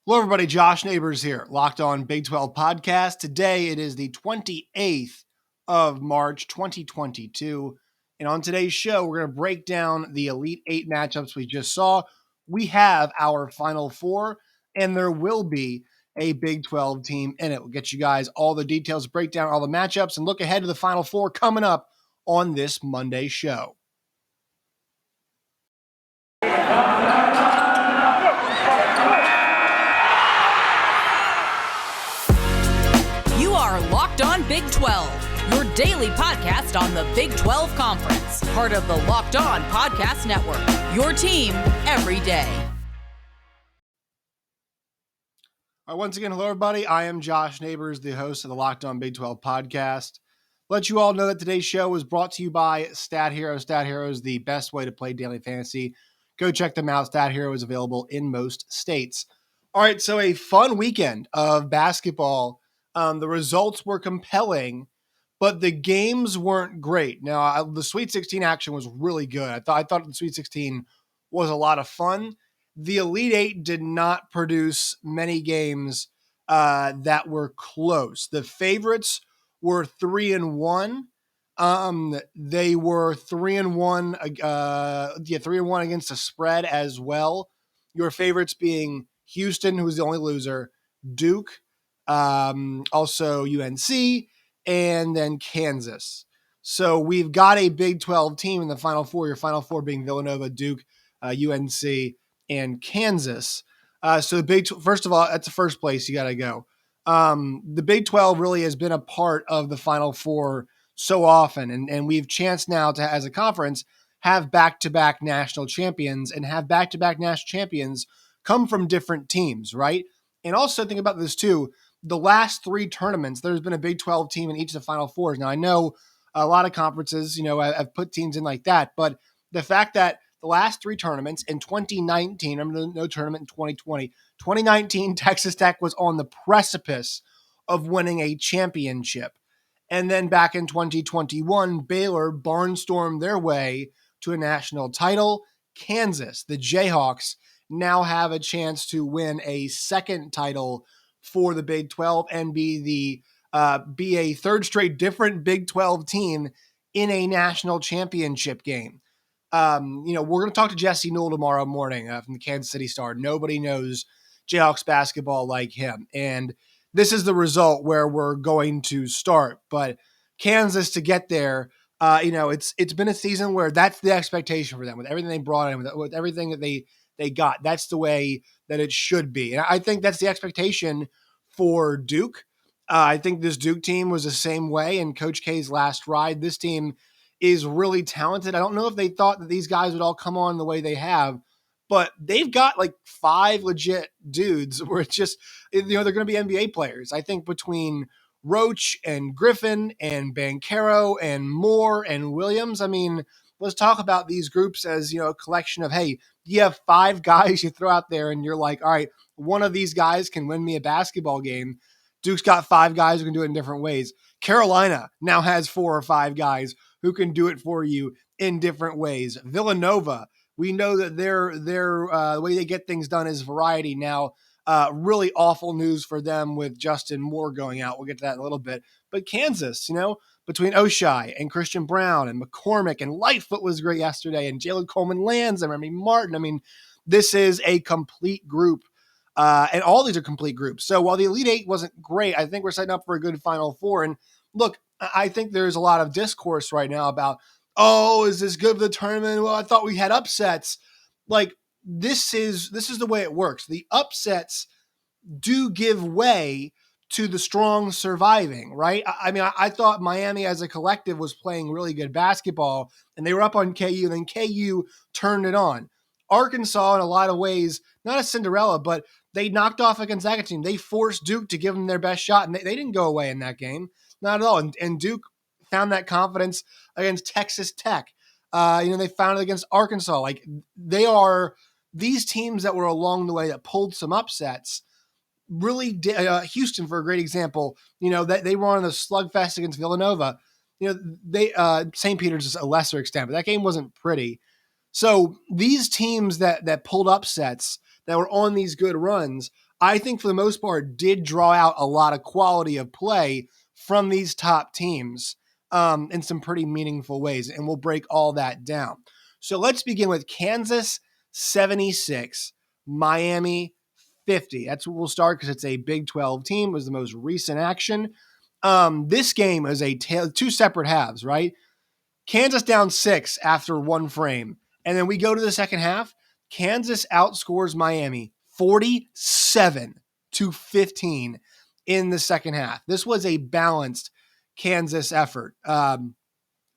Hello, everybody. Josh Neighbors here, Locked On Big 12 podcast. Today it is the 28th of March, 2022. And on today's show, we're going to break down the Elite Eight matchups we just saw. We have our Final Four, and there will be a Big 12 team in it. We'll get you guys all the details, break down all the matchups, and look ahead to the Final Four coming up on this Monday show. Locked On Big 12, your daily podcast on the Big 12 Conference, part of the Locked On Podcast Network, your team every day. All right, once again, hello, everybody. I am Josh Neighbors, the host of the Locked On Big 12 podcast. Let you all know that today's show was brought to you by Stat Hero. Stat Hero is the best way to play daily fantasy. Go check them out. Stat Hero is available in most states. All right, so a fun weekend of basketball. The results were compelling, but the games weren't great. Now, the Sweet 16 action was really good. I thought the Sweet 16 was a lot of fun. The Elite Eight did not produce many games that were close. The favorites were 3-1. They were 3-1. 3-1 against the spread as well. Your favorites being Houston, who was the only loser, Duke, also UNC, and then Kansas. So we've got a Big 12 team in the Final Four. Your Final Four being Villanova, Duke, UNC, and Kansas. So first of all, that's the first place you got to go. The Big 12 really has been a part of the Final Four so often, and we've chanced now to, as a conference, have back-to-back national champions and have back-to-back national champions come from different teams, right? And also think about this too. The last three tournaments, there's been a Big 12 team in each of the Final Fours. Now, I know a lot of conferences, have put teams in like that, but the fact that the last three tournaments in 2019, remember no tournament in 2020, 2019, Texas Tech was on the precipice of winning a championship. And then back in 2021, Baylor barnstormed their way to a national title. Kansas, the Jayhawks, now have a chance to win a second title for the Big 12 and be a third straight different Big 12 team in a national championship game. We're going to talk to Jesse Newell tomorrow morning from the Kansas City Star. Nobody knows Jayhawks basketball like him. And this is the result where we're going to start. But Kansas, to get there, it's been a season where that's the expectation for them with everything they brought in, with everything that they got. That's the way that it should be. And I think that's the expectation for Duke. I think this Duke team was the same way in Coach K's last ride. This team is really talented. I don't know if they thought that these guys would all come on the way they have, but they've got like five legit dudes where it's just, they're going to be NBA players. I think between Roach and Griffin and Banchero and Moore and Williams, I mean, let's talk about these groups as, a collection of, hey, you have five guys you throw out there and you're like, all right, one of these guys can win me a basketball game. Duke's got five guys who can do it in different ways. Carolina now has 4 or 5 guys who can do it for you in different ways. Villanova, we know that their the way they get things done is variety now. Really awful news for them with Justin Moore going out. We'll get to that in a little bit. But Kansas, between Oshai and Christian Brown and McCormick and Lightfoot was great yesterday, and Jalen Coleman Lands and Remy Martin. I mean, this is a complete group. And all these are complete groups. So while the Elite Eight wasn't great, I think we're setting up for a good Final Four. And look, I think there's a lot of discourse right now about, oh, is this good for the tournament? Well, I thought we had upsets. Like, this is the way it works. The upsets do give way to the strong surviving, right? I thought Miami as a collective was playing really good basketball, and they were up on KU, and then KU turned it on. Arkansas, in a lot of ways, not a Cinderella, but they knocked off a Gonzaga team. They forced Duke to give them their best shot, and they didn't go away in that game. Not at all. And Duke found that confidence against Texas Tech. They found it against Arkansas. Like, they are these teams that were along the way that pulled some upsets. Really, Houston, for a great example, that they were on a slugfest against Villanova. They St. Peter's is a lesser extent, but that game wasn't pretty. So these teams that pulled upsets, that were on these good runs, I think for the most part did draw out a lot of quality of play from these top teams in some pretty meaningful ways. And we'll break all that down. So let's begin with Kansas 76, Miami 50. That's what we'll start because it's a Big 12 team. It was the most recent action. This game is two separate halves, right? Kansas down 6 after one frame. And then we go to the second half. Kansas outscores Miami 47-15 in the second half. This was a balanced Kansas effort.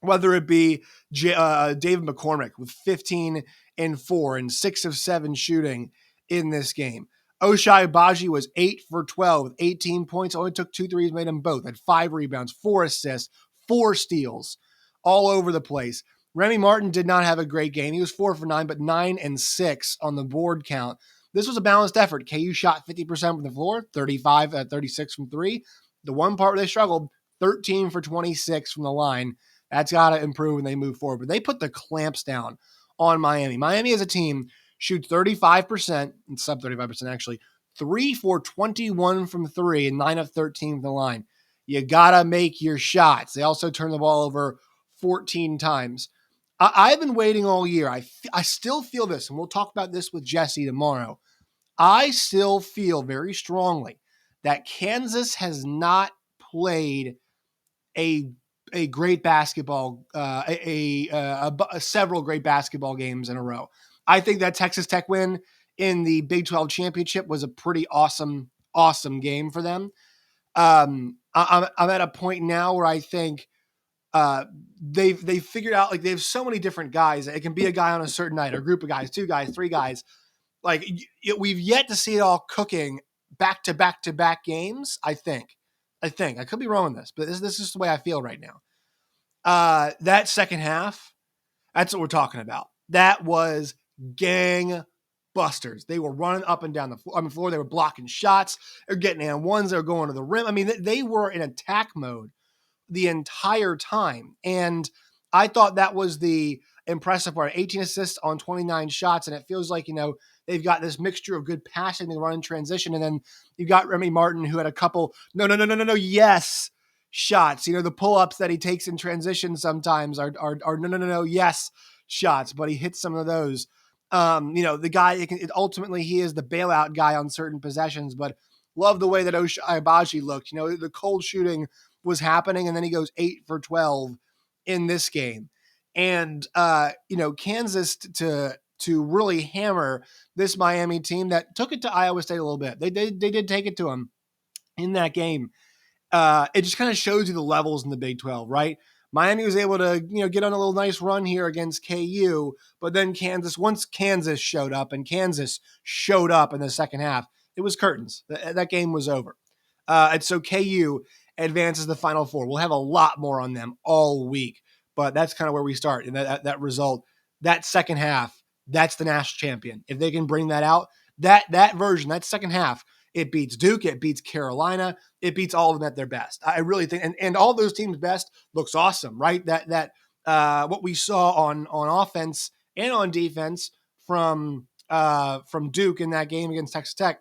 Whether it be David McCormick with 15 and 4 and 6 of 7 shooting in this game. Ochai Agbaji was 8 for 12 with 18 points. Only took 2 threes, made them both. Had 5 rebounds, 4 assists, 4 steals, all over the place. Remy Martin did not have a great game. He was 4 for 9, but 9 and 6 on the board count. This was a balanced effort. KU shot 50% from the floor, 36 from 3. The one part where they struggled, 13 for 26 from the line. That's got to improve when they move forward. But they put the clamps down on Miami. Miami as a team shoots 35%, and sub 35% actually, 3 for 21 from 3 and 9 of 13 from the line. You got to make your shots. They also turn the ball over 14 times. I've been waiting all year. I still feel this, and we'll talk about this with Jesse tomorrow. I still feel very strongly that Kansas has not played a great basketball, several great basketball games in a row. I think that Texas Tech win in the Big 12 championship was a pretty awesome game for them. I'm at a point now where I think they've figured out, like, they have so many different guys. It can be a guy on a certain night, or a group of guys, 2 guys, 3 guys. Like, we've yet to see it all cooking back to back games. I think I could be wrong on this, but this is the way I feel right now. That second half, that's what we're talking about. That was gang busters. They were running up and down the floor. They were blocking shots. They're getting and ones. They were going to the rim. I mean, they were in attack mode the entire time. And I thought that was the impressive part. 18 assists on 29 shots. And it feels like, they've got this mixture of good passing, they run in transition. And then you've got Remy Martin, who had a couple, yes shots. The pull-ups that he takes in transition sometimes are yes shots, but he hits some of those. The guy, ultimately he is the bailout guy on certain possessions, but love the way that Ochai Agbaji looked. The cold shooting was happening, and then he goes 8 for 12 in this game. And, Kansas to really hammer this Miami team that took it to Iowa State a little bit. They did take it to them in that game. It just kind of shows you the levels in the Big 12, right? Miami was able to, get on a little nice run here against KU, but then once Kansas showed up in the second half, it was curtains. That game was over. And so KU advances the Final Four. We'll have a lot more on them all week, but that's kind of where we start. And that result, that second half, that's the national champion. If they can bring that out, that version, that second half, it beats Duke, it beats Carolina, it beats all of them at their best. I really think, and all those teams' best looks awesome, right? That what we saw on offense and on defense from Duke in that game against Texas Tech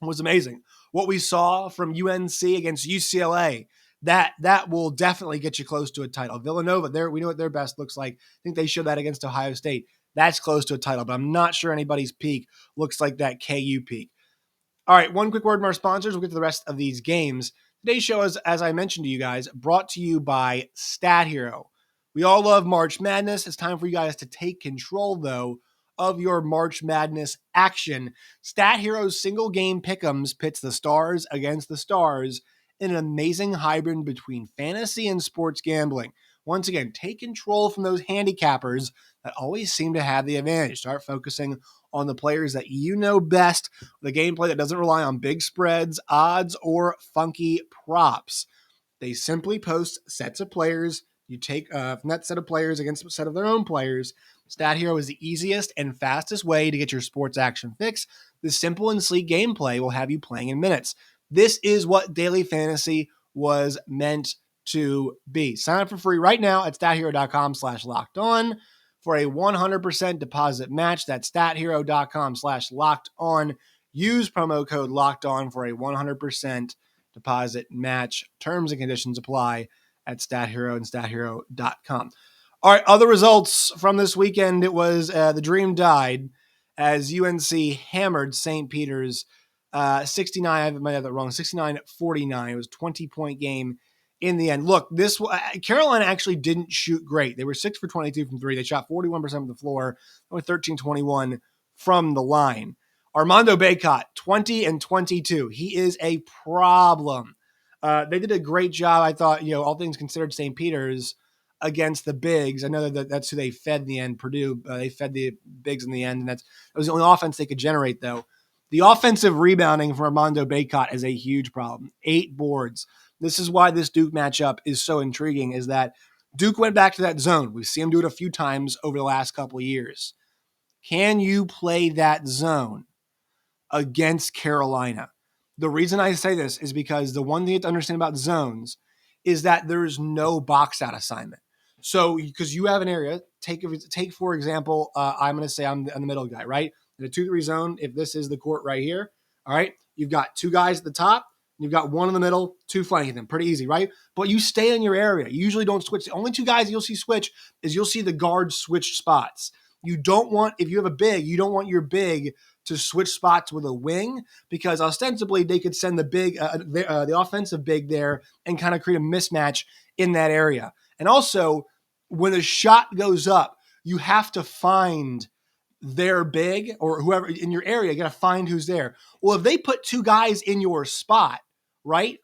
was amazing. What we saw from UNC against UCLA, that will definitely get you close to a title. Villanova, we know what their best looks like. I think they showed that against Ohio State. That's close to a title, but I'm not sure anybody's peak looks like that KU peak. All right, one quick word from our sponsors. We'll get to the rest of these games. Today's show is, as I mentioned to you guys, brought to you by Stat Hero. We all love March Madness. It's time for you guys to take control, though, of your March Madness action. Stat Hero's single game pick'ems pits the stars against the stars in an amazing hybrid between fantasy and sports gambling. Once again, take control from those handicappers that always seem to have the advantage. Start focusing on the players that you know best, the gameplay that doesn't rely on big spreads, odds, or funky props. They simply post sets of players. You take from that set of players against a set of their own players. Stat Hero is the easiest and fastest way to get your sports action fix. The simple and sleek gameplay will have you playing in minutes. This is what daily fantasy was meant to be. Sign up for free right now at stathero.com/lockedon for a 100% deposit match. That's stathero.com/lockedon. Use promo code Locked On for a 100% deposit match. Terms and conditions apply at StatHero and StatHero.com. All right, other results from this weekend. It was the dream died as UNC hammered St. Peter's 69. I might have that wrong. 69-49. It was a 20-point game in the end. Look, this Carolina actually didn't shoot great. They were 6 for 22 from three. They shot 41% from the floor, only 13-21 from the line. Armando Bacot, 20 and 22. He is a problem. They did a great job, I thought, all things considered, St. Peter's against the bigs. I know that's who they fed in the end, Purdue. They fed the bigs in the end, and that was the only offense they could generate, though. The offensive rebounding from Armando Bacot is a huge problem. 8 boards. This is why this Duke matchup is so intriguing, is that Duke went back to that zone. We've seen him do it a few times over the last couple of years. Can you play that zone against Carolina? The reason I say this is because the one thing you have to understand about zones is that there is no box out assignment. So, because you have an area, take for example, I'm going to say I'm the middle guy, right? In a 2-3 zone, if this is the court right here, all right, you've got 2 guys at the top, you've got 1 in the middle, 2 flanking them. Pretty easy, right? But you stay in your area. You usually don't switch. The only 2 guys you'll see switch is you'll see the guards switch spots. You don't want, if you have a big, you don't want your big to switch spots with a wing, because ostensibly they could send the big, the offensive big there and kind of create a mismatch in that area. And also, when a shot goes up, you have to find their big or whoever in your area. You got to find who's there. Well, if they put 2 guys in your spot, right?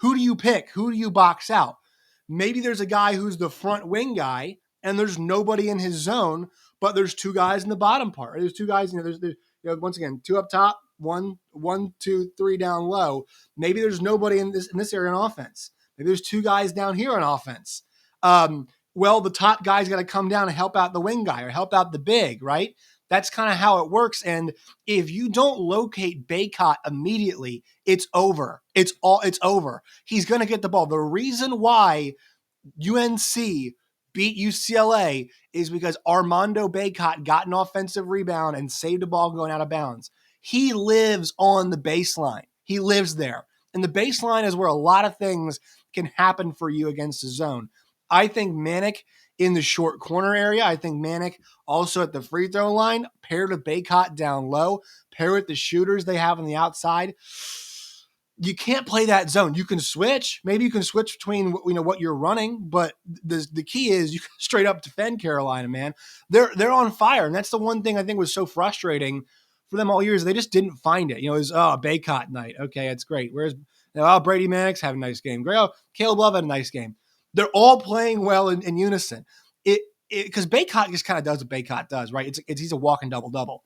Who do you pick? Who do you box out? Maybe there's a guy who's the front wing guy and there's nobody in his zone, but there's 2 guys in the bottom part. There's 2 guys, there's once again, 2 up top, one, 2, 3 down low. Maybe there's nobody in this area on offense. Maybe there's 2 guys down here on offense. Well, the top guy's got to come down and help out the wing guy or help out the big, right? That's kind of how it works. And if you don't locate Bacot immediately, it's over. It's over. He's going to get the ball. The reason why UNC beat UCLA is because Armando Bacot got an offensive rebound and saved a ball going out of bounds. He lives on the baseline. He lives there. And the baseline is where a lot of things can happen for you against the zone. I think Manic in the short corner area. I think Manic also at the free throw line, paired with Bacot down low, paired with the shooters they have on the outside. You can't play that zone. You can switch. Maybe you can switch between what you're running, but the key is you can straight up defend Carolina, man. They're on fire, and that's the one thing I think was so frustrating for them all years. They just didn't find it. It was Bacot night. Okay, it's great. Whereas Brady Maddox had a nice game. Great. Caleb Love had a nice game. They're all playing well in unison. Because Bacot just kind of does what Bacot does, right? He's a walking double-double.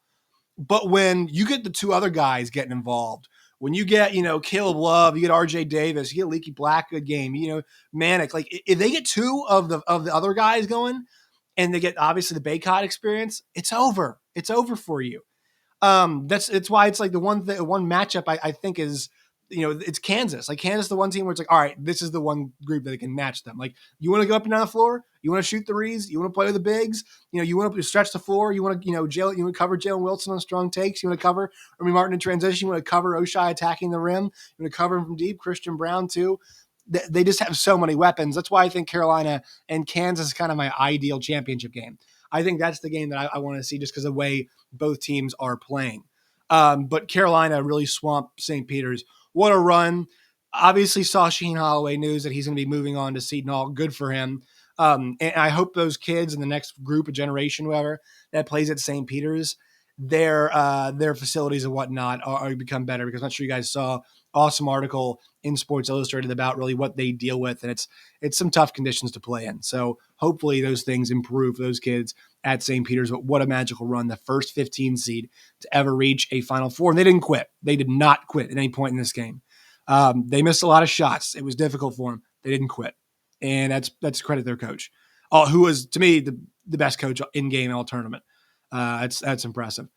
But when you get the 2 other guys getting involved, when you get, Caleb Love, you get RJ Davis, you get Leaky Black, good game, Manic, like if they get 2 of the other guys going and they get obviously the Bacot experience, it's over. It's over for you. It's why it's like the one matchup I think is, it's Kansas. Like Kansas, the one team where it's like, all right, this is the one group that can match them. Like you want to go up and down the floor, you want to shoot threes, you want to play with the bigs, you want to stretch the floor, you want to, you want to cover Jalen Wilson on strong takes, you want to cover Remy Martin in transition, you want to cover Oshai attacking the rim, you want to cover him from deep, Christian Brown too. They just have so many weapons. That's why I think Carolina and Kansas is kind of my ideal championship game. I think that's the game that I want to see just because of the way both teams are playing. But Carolina really swamped St. Peter's. What a run. Obviously saw Shaheen Holloway news that he's going to be moving on to Seton Hall. Good for him. And I hope those kids in the next group of generation, whoever that plays at St. Peter's, their facilities and whatnot are become better, because I'm not sure you guys saw awesome article in Sports Illustrated about really what they deal with. And it's some tough conditions to play in. So hopefully those things improve for those kids at St. Peter's. But what a magical run. The first 15 seed to ever reach a Final Four. And they didn't quit. They did not quit at any point in this game. They missed a lot of shots. It was difficult for them. They didn't quit. And that's credit their coach, who was, to me, the best coach in game all tournament. That's impressive.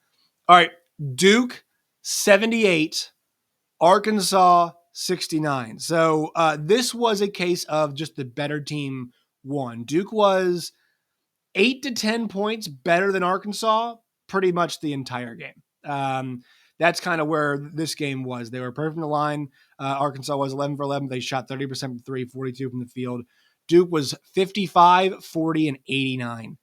All right. Duke 78, Arkansas 69. So this was a case of just the better team won. Duke was 8 to 10 points better than Arkansas pretty much the entire game. That's kind of where this game was. They were perfect from the line. Arkansas was 11 for 11. They shot 30% from three, 42 from the field. Duke was 55, 40, and 89.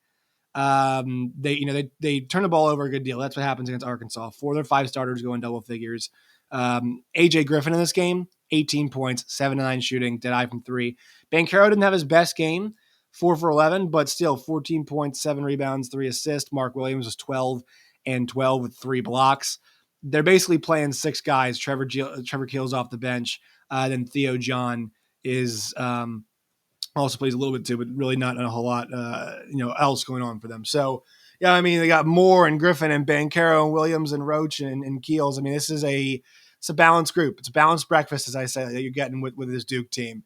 They turn the ball over a good deal. That's what happens against Arkansas. 4 of their 5 starters go in double figures. AJ Griffin in this game, 18 points, 7-9 shooting, dead eye from 3. Banchero didn't have his best game, 4 for 11, but still 14 points, 7 rebounds, 3 assists. Mark Williams was 12 and 12 with 3 blocks. They're basically playing 6 guys. Trevor Keel's off the bench. Then Theo John is also plays a little bit too, but really not a whole lot, else going on for them. So, yeah, I mean, they got Moore and Griffin and Banchero and Williams and Roach and Keels. I mean, it's a balanced group. It's a balanced breakfast, as I said, that you're getting with this Duke team.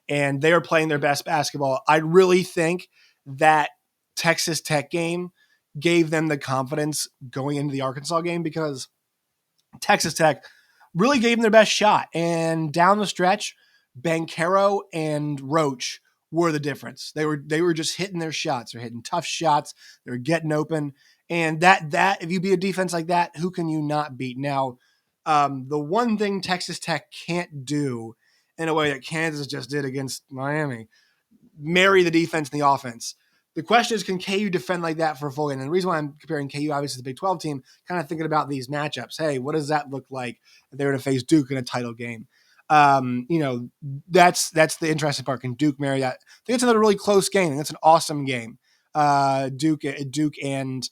And they are playing their best basketball. I really think that Texas Tech game gave them the confidence going into the Arkansas game because Texas Tech really gave them their best shot. And down the stretch, Banchero and Roach were the difference. They were just hitting their shots. They're hitting tough shots. They're getting open. And that if you beat a defense like that, who can you not beat? Now, the one thing Texas Tech can't do in a way that Kansas just did against Miami, marry the defense and the offense. The question is, can KU defend like that for a full game? And the reason why I'm comparing KU, obviously, to the Big 12 team, kind of thinking about these matchups. Hey, what does that look like if they were to face Duke in a title game? That's the interesting part. Can Duke marry that? I think it's another really close game. I think it's an awesome game. Duke and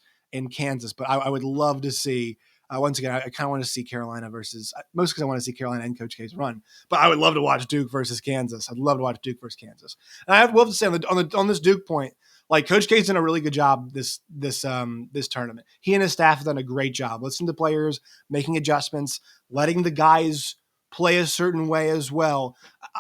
Kansas. But I would love to see, once again, I kind of want to see Carolina versus, most because I want to see Carolina and Coach K's run. But I would love to watch Duke versus Kansas. I'd love to watch Duke versus Kansas. And I would love to say on this Duke point, like Coach K's done a really good job this tournament. He and his staff have done a great job listening to players, making adjustments, letting the guys play a certain way as well.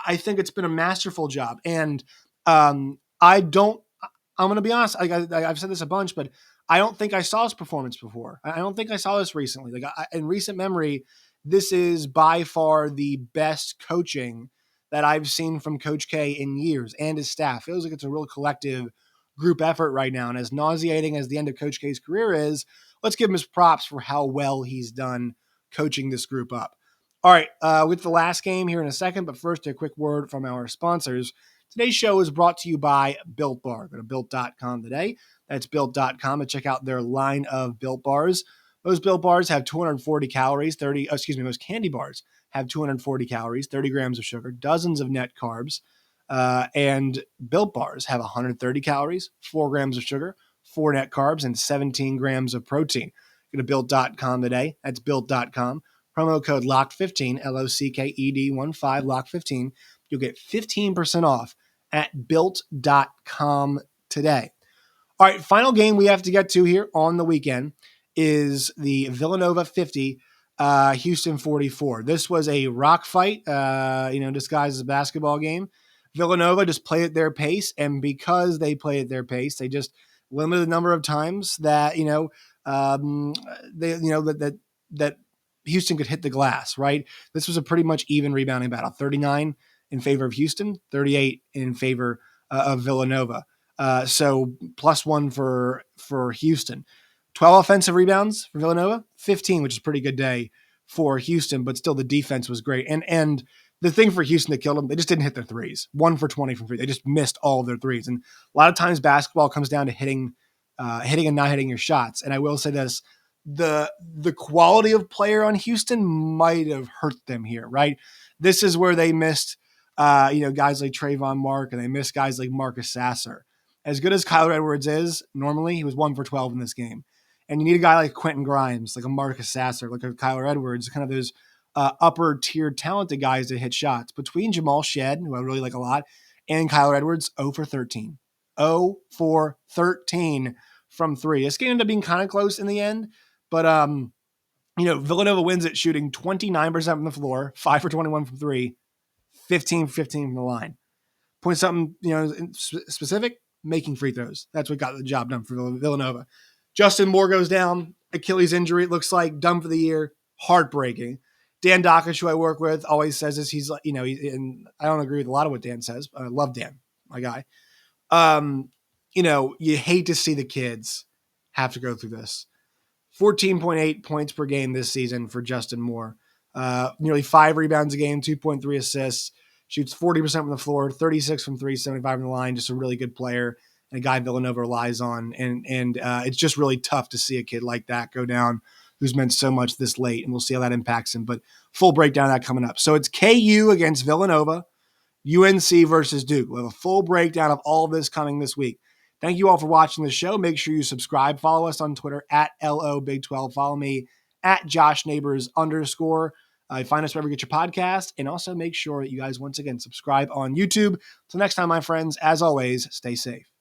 I think it's been a masterful job. And I'm going to be honest, I've said this a bunch, but I don't think I saw his performance before. I don't think I saw this recently. In recent memory, this is by far the best coaching that I've seen from Coach K in years and his staff. It feels like it's a real collective group effort right now. And as nauseating as the end of Coach K's career is, let's give him his props for how well he's done coaching this group up. All right, with the last game here in a second, but first a quick word from our sponsors. Today's show is brought to you by Built Bar. Go to Built.com today. That's Built.com to check out their line of Built Bars. Most Built Bars have 240 calories, most candy bars have 240 calories, 30 grams of sugar, dozens of net carbs, and Built Bars have 130 calories, 4 grams of sugar, 4 net carbs, and 17 grams of protein. Go to Built.com today. That's Built.com. Promo code LOCKED15, LOCKED15, LOCK15. You'll get 15% off at Built.com today. All right, final game we have to get to here on the weekend is the Villanova 50, Houston 44. This was a rock fight, disguised as a basketball game. Villanova just played at their pace, and because they played at their pace, they just limited the number of times that that Houston could hit the glass. Right, this was a pretty much even rebounding battle. 39 in favor of Houston, 38 in favor of Villanova. So +1 for Houston. 12 offensive rebounds for Villanova, 15, which is a pretty good day for Houston, but still the defense was great. And the thing for Houston that killed them, they just didn't hit their threes. 1 for 20 from 3. They just missed all of their threes. And a lot of times basketball comes down to hitting and not hitting your shots. And I will say this, the quality of player on Houston might have hurt them here, right? This is where they missed guys like Trayvon Mark, and they missed guys like Marcus Sasser. As good as Kyler Edwards is, normally he was 1 for 12 in this game. And you need a guy like Quentin Grimes, like a Marcus Sasser, like a Kyler Edwards, kind of those upper tier talented guys that hit shots. Between Jamal Shed, who I really like a lot, and Kyler Edwards, 0 for 13. 0 for 13 from 3. This game ended up being kind of close in the end, but Villanova wins it shooting 29% from the floor, 5 for 21 from 3, 15 from the line. Point something specific, making free throws. That's what got the job done for Villanova. Justin Moore goes down. Achilles injury, it looks like. Done for the year. Heartbreaking. Dan Dockich, who I work with, always says this. He's and I don't agree with a lot of what Dan says. I love Dan, my guy. You hate to see the kids have to go through this. 14.8 points per game this season for Justin Moore. Nearly 5 rebounds a game, 2.3 assists, shoots 40% from the floor, 36 from 3, 75 from the line. Just a really good player and a guy Villanova relies on. And it's just really tough to see a kid like that go down who's meant so much this late, and we'll see how that impacts him. But full breakdown of that coming up. So it's KU against Villanova, UNC versus Duke. We'll have a full breakdown of all of this coming this week. Thank you all for watching the show. Make sure you subscribe. Follow us on Twitter at LO Big 12. Follow me at Josh Neighbors _ find us wherever you get your podcast. And also make sure that you guys, once again, subscribe on YouTube. Till next time, my friends, as always, stay safe.